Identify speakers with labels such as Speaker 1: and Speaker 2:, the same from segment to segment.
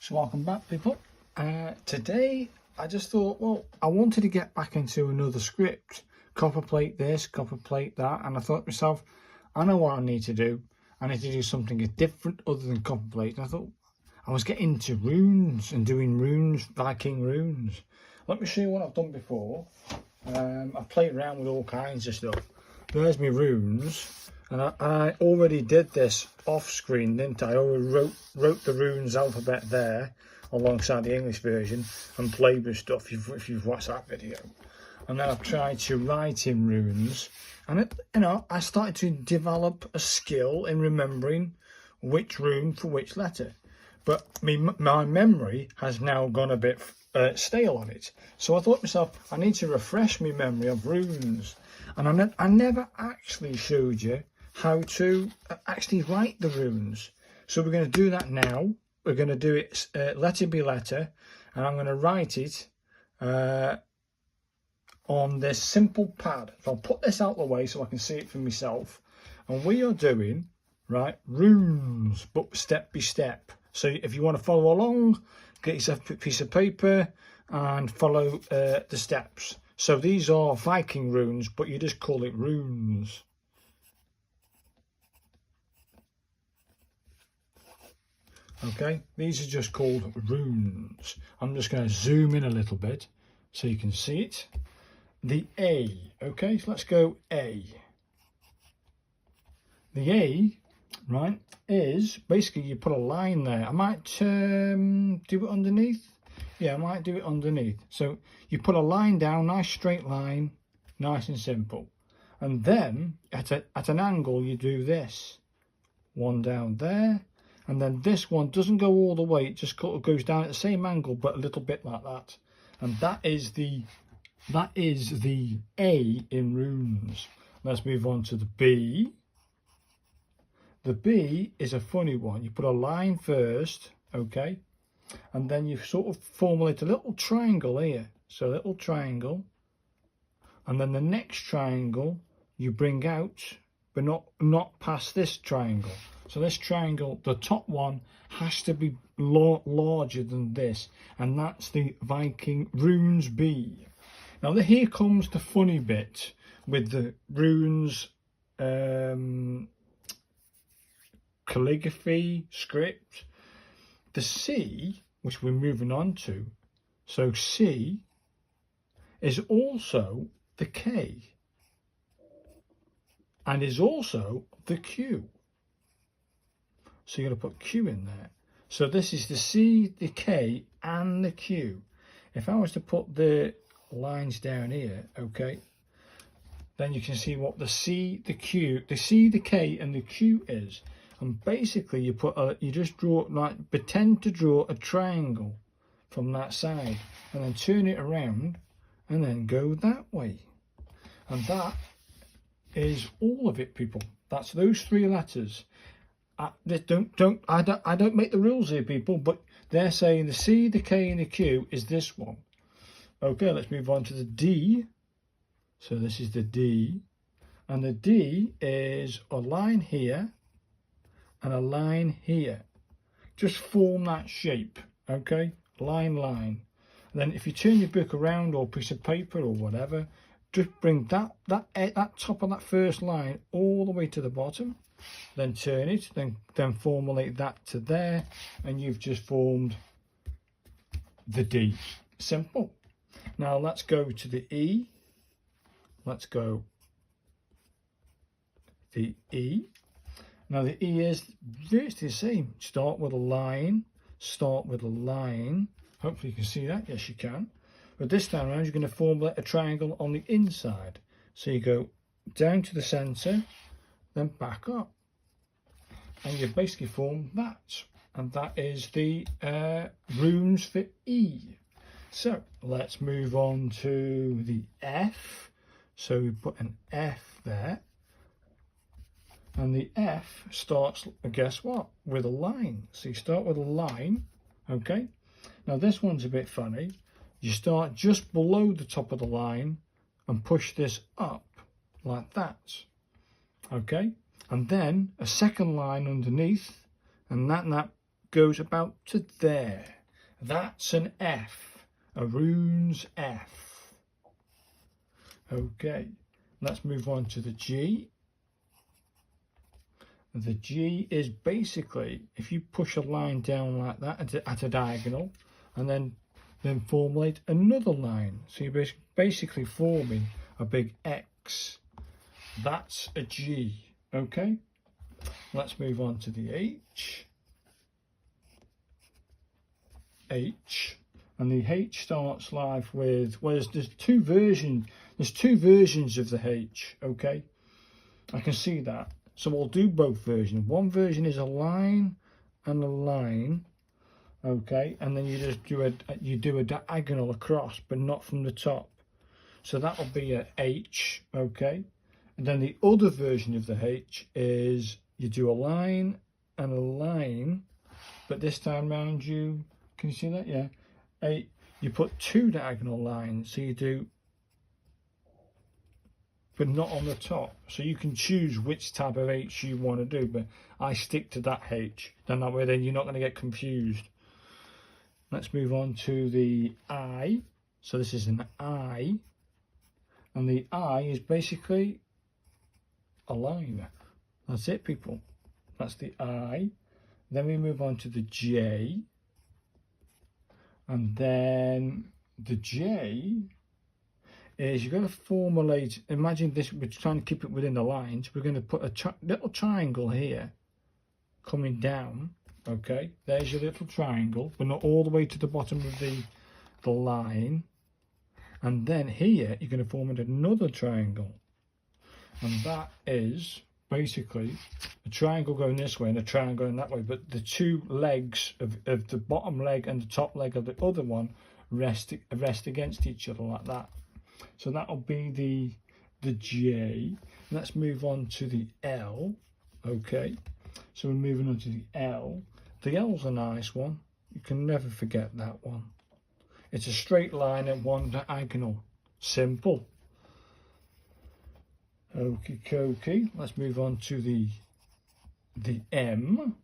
Speaker 1: So welcome back, people. Today I just thought, well, I wanted to get back into another script, copper plate this, copper plate that, and I thought to myself, I know what I need to do. I need to do something different other than copper plate. And I thought I was getting into runes and doing runes, Viking runes. Let me show you what I've done before. I've played around with all kinds of stuff. There's my runes. And I already did this off screen, didn't I? I already wrote the runes alphabet there alongside the English version and played with stuff if you've watched that video. And then I've tried to write in runes, and I started to develop a skill in remembering which rune for which letter. But my memory has now gone a bit stale on it. So I thought to myself, I need to refresh my memory of runes. And I never actually showed you how to actually write the runes. So we're going to do that now. We're going to do it letter by letter, and I'm going to write it on this simple pad. So I'll put this out of the way so I can see it for myself. And we are doing, right, runes, but step by step. So if you want to follow along, get yourself a piece of paper and follow the steps. So these are Viking runes, but you just call it runes. Okay, these are just called runes. I'm just going to zoom in a little bit so you can see it. The A, okay, so let's go A. The A, right, is basically you put a line there. I might do it underneath. Yeah, I might do it underneath. So you put a line down, nice straight line, nice and simple. And then at an angle you do this. One down there. And then this one doesn't go all the way, it just goes down at the same angle, but a little bit like that. And that is the A in runes. Let's move on to the B. The B is a funny one. You put a line first, okay? And then you sort of formulate a little triangle here. So a little triangle. And then the next triangle you bring out, but not past this triangle. So this triangle, the top one, has to be larger than this. And that's the Viking runes B. Now here comes the funny bit with the runes calligraphy script. The C, which we're moving on to, so C is also the K and is also the Q. So you're going to put Q in there. So this is the C, the K, and the Q. If I was to put the lines down here, okay, then you can see what the C, the Q, the C, the K, and the Q is. And basically, you just draw, like, pretend to draw a triangle from that side, and then turn it around, and then go that way. And that is all of it, people. That's those three letters. I don't make the rules here, people, but they're saying the C, the K, and the Q is this one. Okay, let's move on to the D. So this is the D, and the D is a line here and a line here. Just form that shape, okay? Line, line. And then if you turn your book around or piece of paper or whatever, just bring that top of that first line all the way to the bottom. Then turn it, then formulate that to there, and you've just formed the D. Simple. Now let's go to the E. Let's go the E. Now the E is virtually the same. Start with a line, start with a line. Hopefully you can see that. Yes, you can. But this time around, you're going to formulate a triangle on the inside. So you go down to the center, then back up, and you basically form that, and that is the runes for E. So let's move on to the F. So we put an F there, and the F starts, guess what, with a line. So you start with a line, okay? Now this one's a bit funny. You start just below the top of the line and push this up like that, okay? And then a second line underneath, and that goes about to there. That's an F, a rune's F. Okay, let's move on to the G. The G is basically, if you push a line down like that at a diagonal, and then formulate another line. So you're basically forming a big X. That's a G, okay? Let's move on to the H. H. And the H starts life with, well, there's two versions of the H, okay? I can see that. So we'll do both versions. One version is a line and a line, okay, and then you just do a diagonal across, but not from the top. So that'll be a H, okay. And then the other version of the H is you do a line and a line, but this time round can you see that? Yeah. You put two diagonal lines, so you do, but not on the top. So you can choose which type of H you want to do, but I stick to that H. Then that way, then you're not going to get confused. Let's move on to the I. So this is an I, and the I is basically a line. That's it, people. That's the I. Then we move on to the J, and then the J is you're going to formulate, imagine this, we're trying to keep it within the lines. We're going to put a little triangle here coming down, okay? There's your little triangle, but not all the way to the bottom of the line. And then here, you're going to form another triangle. And that is basically a triangle going this way and a triangle going that way, but the two legs of the bottom leg and the top leg of the other one rest against each other like that. So that'll be the J. Let's move on to the L. Okay, so we're moving on to the L. The L's a nice one. You can never forget that one. It's a straight line and one diagonal. Simple. Okie dokie. Let's move on to the M.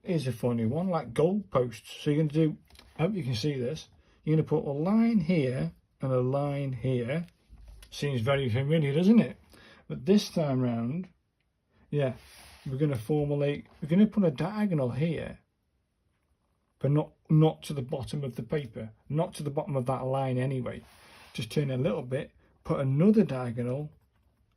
Speaker 1: Is a funny one, like goalposts. So you're going to do, I hope you can see this. You're going to put a line here and a line here. Seems very familiar, doesn't it? But this time round, yeah, we're going to formulate, we're going to put a diagonal here, but not to the bottom of the paper, not to the bottom of that line anyway. Just turn a little bit, put another diagonal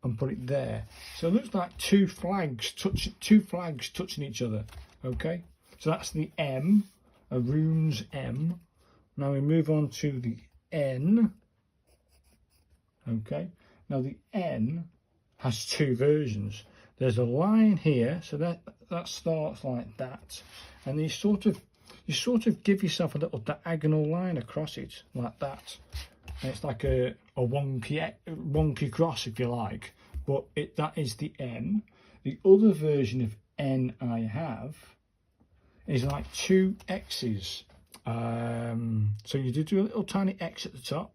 Speaker 1: and put it there. So it looks like two flags touching each other, okay? So that's the M, a rune's M. Now we move on to the N. Okay, now the N has two versions. There's a line here, so that starts like that, and you sort of give yourself a little diagonal line across it like that. And it's like a wonky cross, if you like, but that is the N. The other version of N I have is like two X's. So you do a little tiny X at the top,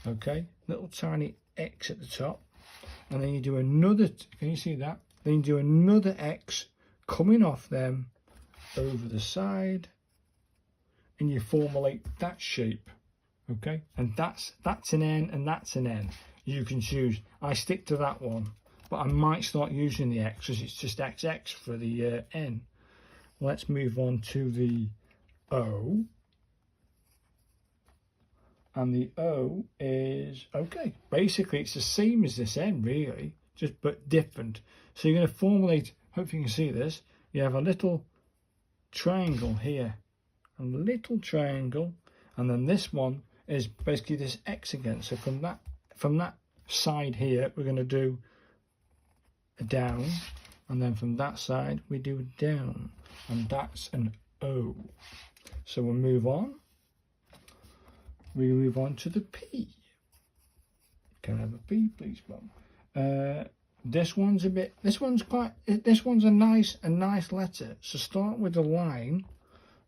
Speaker 1: okay, little tiny X at the top, and then you do another, can you see that? Then you do another X coming off them over the side, and you formulate that shape, okay? And that's an N and that's an N. You can choose. I stick to that one, but I might start using the X because it's just XX for the N. Let's move on to the O, and the O is, okay, basically it's the same as this N really, just but different. So you're going to formulate, hopefully you can see this, you have a little triangle here, a little triangle, and then this one is basically this X again. So from that side here we're going to do a down, and then from that side we do a down, and that's an O. So we'll move on. We move on to the P. Can I have a P, please, Mum? This one's a nice letter. So start with a line,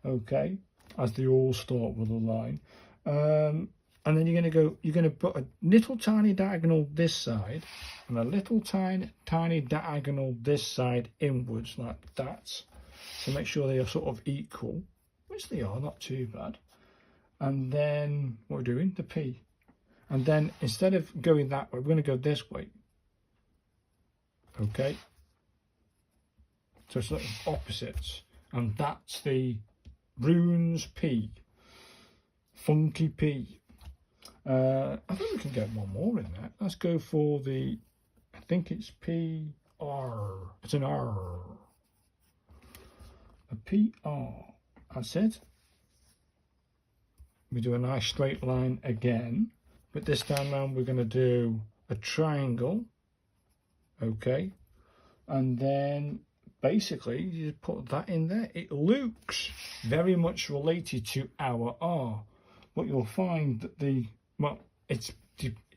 Speaker 1: okay, as they all start with a line. And then you're going to put a little tiny diagonal this side, and a little tiny diagonal this side inwards like that. So make sure they are sort of equal, which they are, not too bad. And then what we're doing, the P. And then instead of going that way, we're going to go this way. Okay. So it's sort of opposites. And that's the runes P. Funky P. I think we can get one more in there. Let's go for the, I think it's PR. It's an R. A PR. That's it. We do a nice straight line again, but this time around we're going to do a triangle. Okay. And then basically you just put that in there. It looks very much related to our R, but you'll find that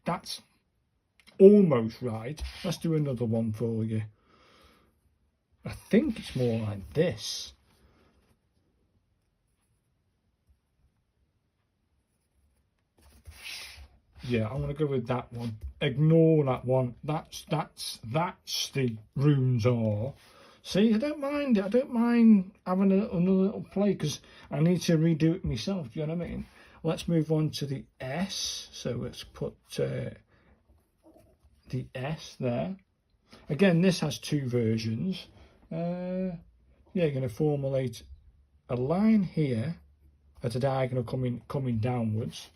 Speaker 1: that's almost right. Let's do another one for you. I think it's more like this. Yeah, I'm gonna go with that one. Ignore that one. That's the runes are. See, I don't mind it. I don't mind having another little play because I need to redo it myself. Do you know what I mean? Let's move on to the S. So let's put the S there. Again, this has two versions. Yeah, you're going to formulate a line here at a diagonal coming downwards.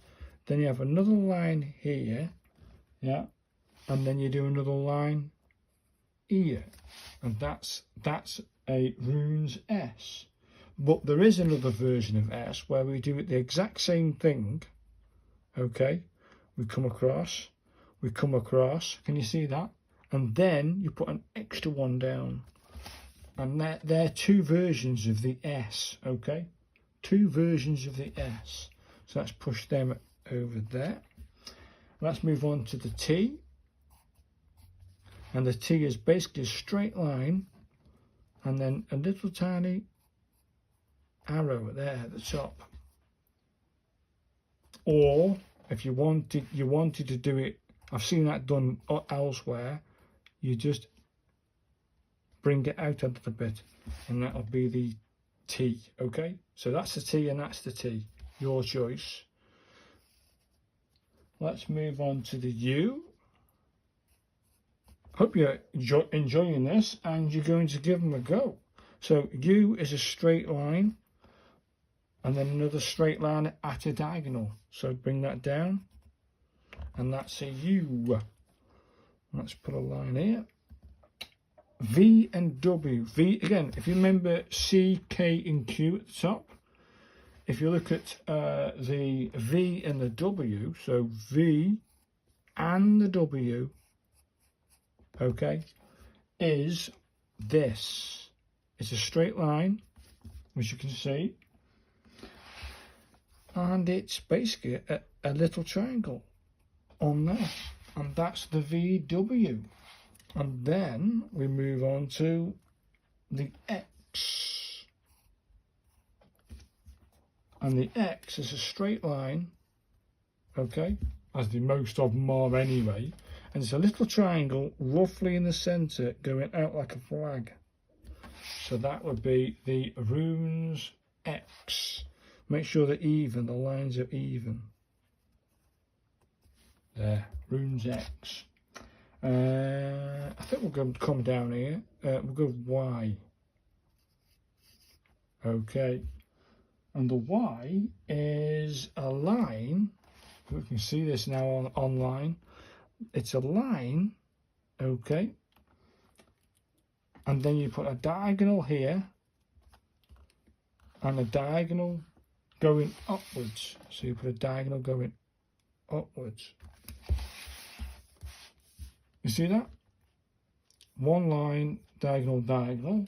Speaker 1: Then you have another line here, yeah, and then you do another line here, and that's a runes S. But there is another version of S where we do the exact same thing. Okay, we come across, can you see that? And then you put an extra one down. And they're two versions of the S, okay? Two versions of the S. So let's push them over there. Let's move on to the T. And the T is basically a straight line and then a little tiny arrow there at the top. Or if you wanted to do it, I've seen that done elsewhere, you just bring it out a little bit and that'll be the T. Okay, so that's the T and that's the T, your choice. Let's move on to the U. Hope you're enjoying this and you're going to give them a go. So U is a straight line and then another straight line at a diagonal. So bring that down and that's a U. Let's put a line here. V and W. V, again, if you remember C, K and Q at the top, if you look at the V and the W, so V and the W, okay, is this. It's a straight line, as you can see, and it's basically a little triangle on there, and that's the VW. And then we move on to the X. And the X is a straight line, okay, as the most of them are anyway. And it's a little triangle roughly in the centre going out like a flag. So that would be the runes X. Make sure they're even, the lines are even. There, runes X. I think we're going to come down here. We'll go Y. Okay. And the Y is a line. We can see this now online. It's a line. Okay. And then you put a diagonal here. And a diagonal going upwards. So you put a diagonal going upwards. You see that? One line, diagonal, diagonal.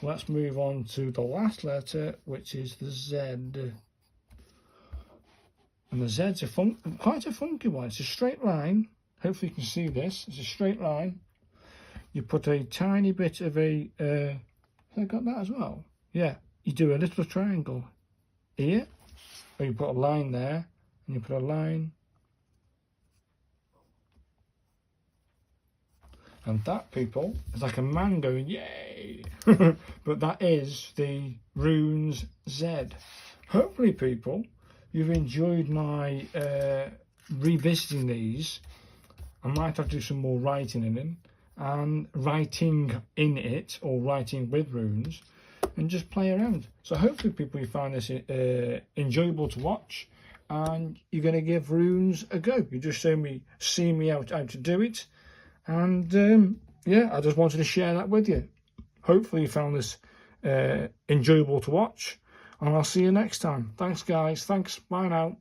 Speaker 1: Let's move on to the last letter, which is the Z. And the Z's quite a funky one. It's a straight line. Hopefully you can see this. It's a straight line. You put a tiny bit of a... have I got that as well? Yeah. You do a little triangle here. Or you put a line there. And you put a line. And that, people, is like a man going, yay! But that is the Runes Z. Hopefully, people, you've enjoyed my revisiting these. I might have to do some more writing in it, and writing in it, or writing with runes, and just play around. So hopefully, people, you find this enjoyable to watch, and you're going to give runes a go. You just see me how to do it. And yeah, I just wanted to share that with you. Hopefully you found this enjoyable to watch, and I'll see you next time. Thanks, guys. Thanks. Bye now.